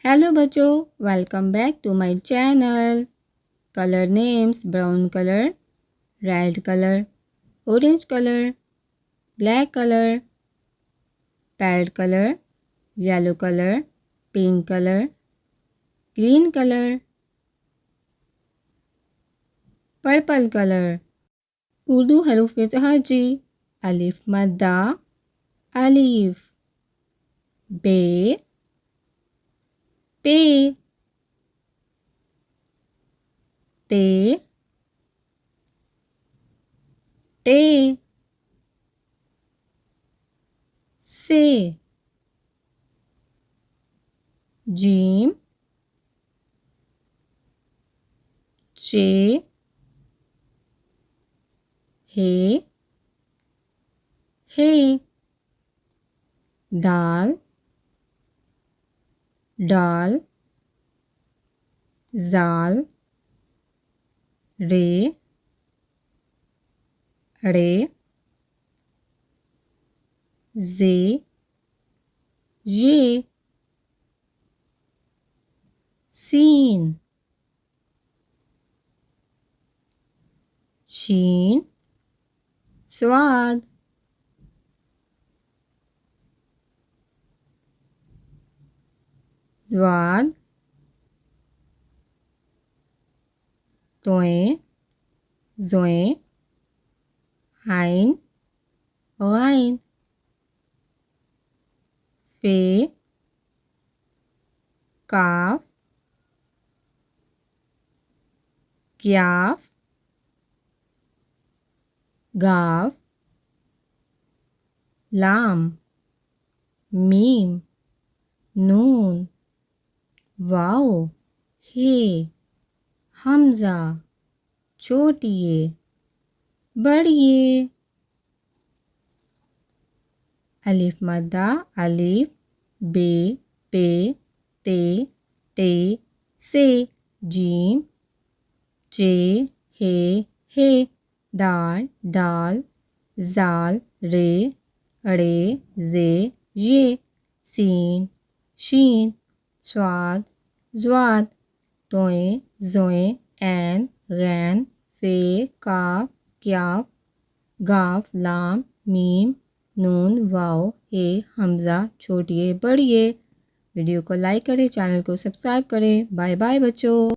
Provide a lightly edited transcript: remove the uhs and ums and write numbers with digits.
Hello बच्चों, welcome back to my channel. Colour names: brown colour, red colour, orange colour, black colour, parrot colour, yellow colour, pink colour, green colour, purple colour. Urdu हरूफ तहजी: अलिफ मद्दा, अलीफ, बे, पे, ते, टे, से, जीम, चे, हे, दाल, डाल, जाल, रे, ड़े, जे, ये, सीन, शीन, स्वाद, ज्वाद, तोए, जोए, आइन, गाइन, फे, काफ, क्याफ, गाफ, लाम, मीम, नून, वाओ, हे, हमजा, छोटिए, बड़िए। अलिफ मद्दा, अलिफ, बे, पे, ते, टे, से, जीम, चे, हे, दाल, डाल, जाल, रे, अड़े, जे, ये, सीन, शीन, स्वाद, ज्वाद, तोए, जोए, ऐन, गैन, फे, काफ, क्याफ, गाफ, लाम, मीम, नून, वाओ, हे, हमज़ा, छोटिए, बड़िए। वीडियो को लाइक करें, चैनल को सब्सक्राइब करें। बाय बाय बच्चों।